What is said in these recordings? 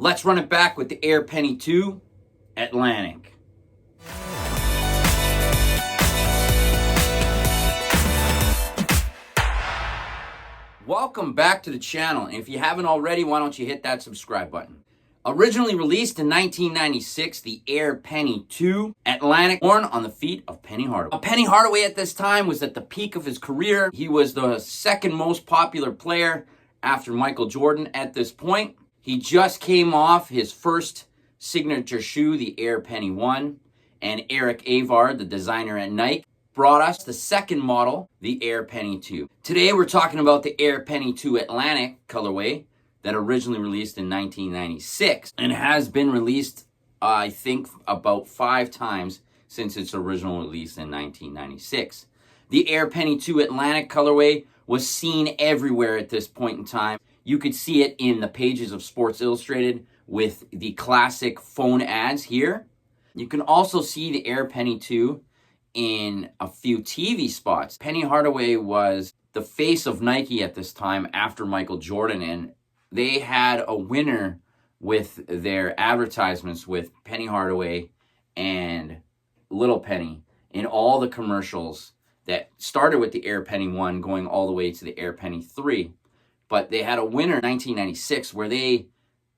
Let's run it back with the Air Penny 2 Atlantic. Welcome back to the channel, and if you haven't already, why don't you hit that subscribe button. Originally released in 1996, the Air Penny 2 Atlantic, worn on the feet of Penny Hardaway. Penny Hardaway at this time was at the peak of his career. He was the second most popular player after Michael Jordan at this point. He just came off his first signature shoe, the Air Penny 1, and Eric Avar, the designer at Nike, brought us the second model, the Air Penny 2. Today we're talking about the Air Penny 2 Atlantic colorway that originally released in 1996 and has been released, I think, about 5 times since its original release in 1996. The Air Penny 2 Atlantic colorway was seen everywhere at this point in time. You could see it in the pages of Sports Illustrated with the classic phone ads here. You can also see the Air Penny 2 in a few TV spots. Penny Hardaway was the face of Nike at this time after Michael Jordan, and they had a winner with their advertisements with Penny Hardaway and Little Penny in all the commercials that started with the Air Penny 1 going all the way to the Air Penny 3. But they had a winner in 1996 where they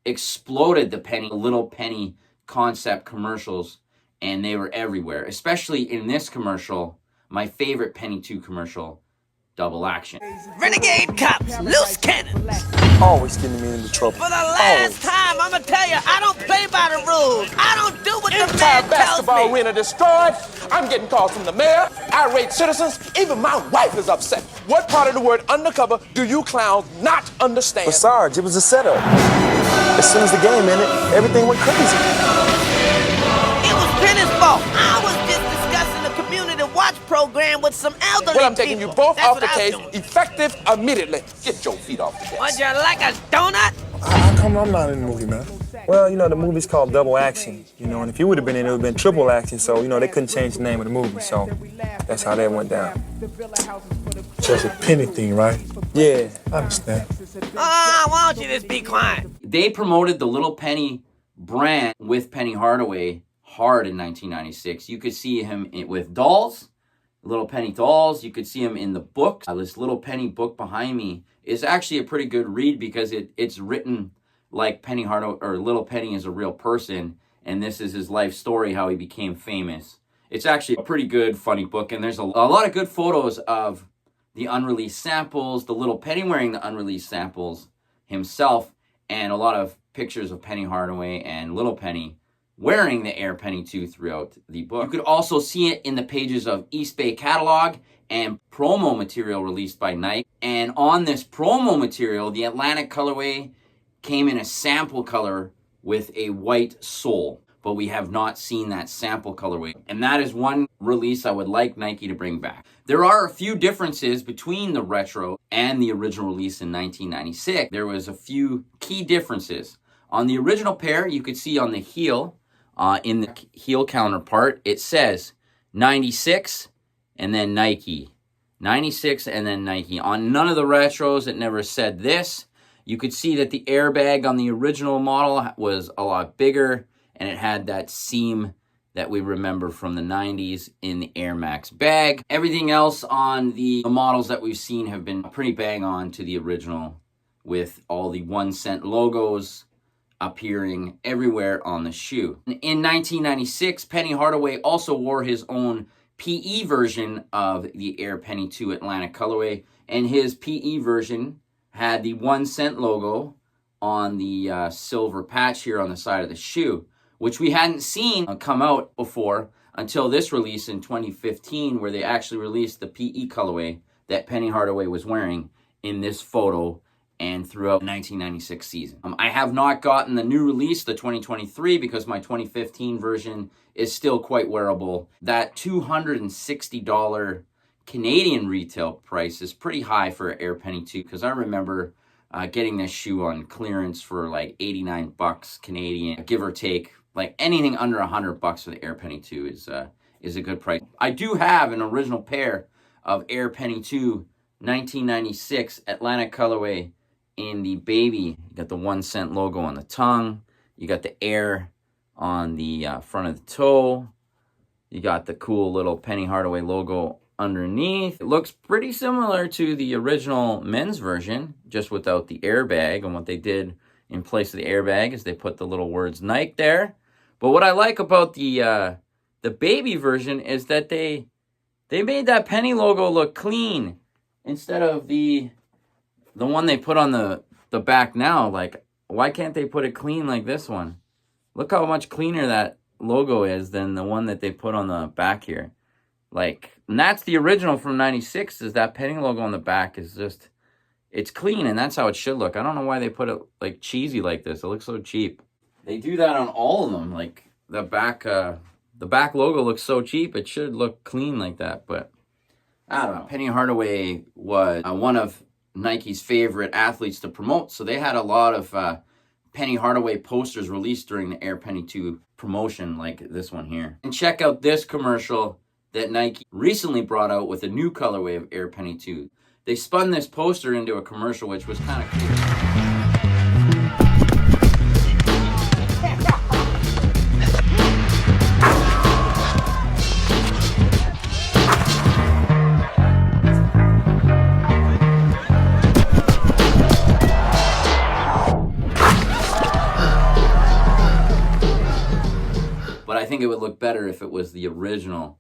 exploded the Little Penny concept commercials, and they were everywhere, especially in this commercial, my favorite Penny 2 commercial, Double Action. Renegade cops, loose cannons. Always getting me into trouble. For the last time, I'ma tell you, I don't play by the rules. I don't do what the man tells Basketball me. arena destroyed. I'm getting calls from the mayor, irate citizens. Even my wife is upset. What part of the word undercover do you clowns not understand? But Sarge, it was a setup. As soon as the game ended, everything went crazy. It was Penny's fault. I was just discussing the community watch program with some elderly Well, I'm taking people. you both That's off what the I'm case, doing. effective immediately. Get your feet off the desk. Would you like a donut? How come I'm not in the movie, man? Well, you know, the movie's called Double Action, you know, and if you would have been in it, it would have been Triple Action, so, you know, they couldn't change the name of the movie, so that's how that went down. Just a penny thing, right? Yeah. I understand. Why don't you just be quiet? They promoted the Little Penny brand with Penny Hardaway hard in 1996. You could see him with dolls, Little Penny dolls. You could see him in the book. This Little Penny book behind me is actually a pretty good read because it's written like Penny Hardaway, or Little Penny is a real person, and this is his life story, how he became famous. It's actually a pretty good, funny book, and there's a lot of good photos of the unreleased samples, the Little Penny wearing the unreleased samples himself, and a lot of pictures of Penny Hardaway and Little Penny wearing the Air Penny 2 throughout the book. You could also see it in the pages of East Bay catalog and promo material released by Nike. And on this promo material, the Atlantic colorway came in a sample color with a white sole, but we have not seen that sample colorway. And that is one release I would like Nike to bring back. There are a few differences between the retro and the original release in 1996. There was a few key differences. On the original pair, you could see on the heel, in the heel counterpart, it says 96 and then Nike. 96 and then Nike. On none of the retros, it never said this. You could see that the airbag on the original model was a lot bigger, and it had that seam that we remember from the 90s in the Air Max bag. Everything else on the models that we've seen have been pretty bang on to the original, with all the 1 cent logos appearing everywhere on the shoe. In 1996, Penny Hardaway also wore his own PE version of the Air Penny 2 Atlantic colorway, and his PE version had the 1 cent logo on the silver patch here on the side of the shoe, which we hadn't seen come out before until this release in 2015, where they actually released the PE colorway that Penny Hardaway was wearing in this photo and throughout the 1996 season. I have not gotten the new release, the 2023, because my 2015 version is still quite wearable. That $260 Canadian retail price is pretty high for Air Penny 2, because I remember getting this shoe on clearance for like 89 bucks Canadian, give or take. Like anything under $100 for the Air Penny 2 is a good price. I do have an original pair of Air Penny 2 1996 Atlantic colorway in the baby. You got the 1 cent logo on the tongue. You got the Air on the front of the toe. You got the cool little Penny Hardaway logo underneath. It looks pretty similar to the original men's version, just without the airbag. And what they did in place of the airbag is they put the little words Nike there. But what I like about the baby version is that they made that Penny logo look clean instead of the one they put on the back now. Like, why can't they put it clean like this one? Look how much cleaner that logo is than the one that they put on the back here. Like, and that's the original from 96, is that Penny logo on the back is just, it's clean, and that's how it should look. I don't know why they put it like cheesy like this. It looks so cheap. They do that on all of them. Like the back logo looks so cheap. It should look clean like that, but I don't know. Penny Hardaway was one of Nike's favorite athletes to promote, so they had a lot of Penny Hardaway posters released during the Air Penny 2 promotion, like this one here. And check out this commercial that Nike recently brought out with a new colorway of Air Penny 2. They spun this poster into a commercial, which was kind of cool. But I think it would look better if it was the original.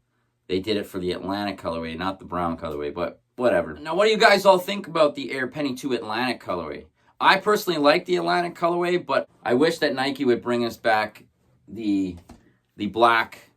They did it for the Atlantic colorway, not the brown colorway, but whatever. Now, what do you guys all think about the Air Penny 2 Atlantic colorway? I personally like the Atlantic colorway, but I wish that Nike would bring us back the black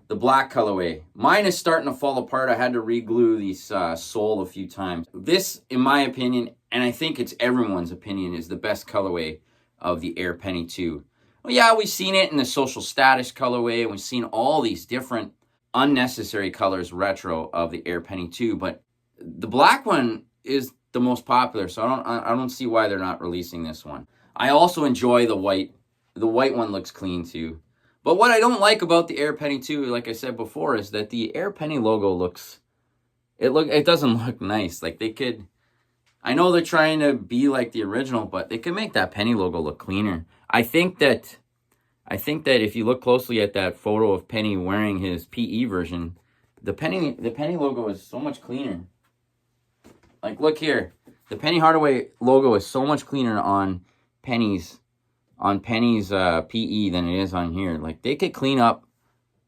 colorway. Mine is starting to fall apart. I had to re-glue the sole a few times. This, in my opinion, and I think it's everyone's opinion, is the best colorway of the Air Penny 2. Well, yeah, we've seen it in the social status colorway, and we've seen all these different unnecessary colors retro of the Air Penny 2, but the black one is the most popular, so I don't see why they're not releasing this one. I also enjoy the white. The white one looks clean too. But what I don't like about the Air Penny 2, like I said before, is that the Air Penny logo it doesn't look nice. Like, they could, I know they're trying to be like the original, but they could make that Penny logo look cleaner. I think that if you look closely at that photo of Penny wearing his PE version, the Penny logo is so much cleaner. Like, look here. The Penny Hardaway logo is so much cleaner on Penny's PE than it is on here. Like, they could clean up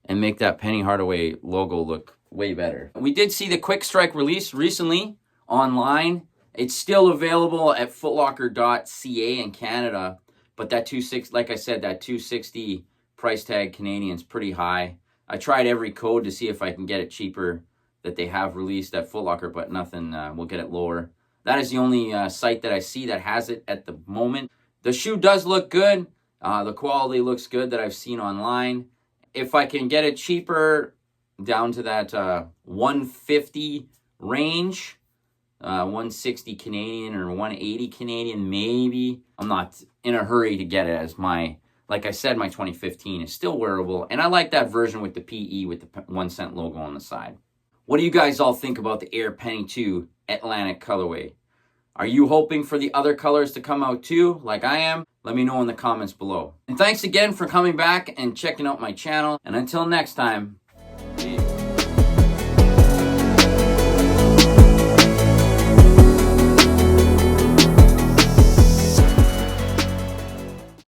and make that Penny Hardaway logo look way better. We did see the Quick Strike release recently online. It's still available at footlocker.ca in Canada. But that like I said, that $260 price tag Canadian is pretty high. I tried every code to see if I can get it cheaper that they have released at Foot Locker, but nothing will get it lower. That is the only site that I see that has it at the moment. The shoe does look good. The quality looks good that I've seen online. If I can get it cheaper, down to that $150 range, 160 Canadian or 180 Canadian, maybe. I'm not in a hurry to get it, as like I said, my 2015 is still wearable, and I like that version with the PE with the 1 cent logo on the side. What do you guys all think about the Air Penny 2 Atlantic colorway? Are you hoping for the other colors to come out too, like I am? Let me know in the comments below. And thanks again for coming back and checking out my channel. And until next time,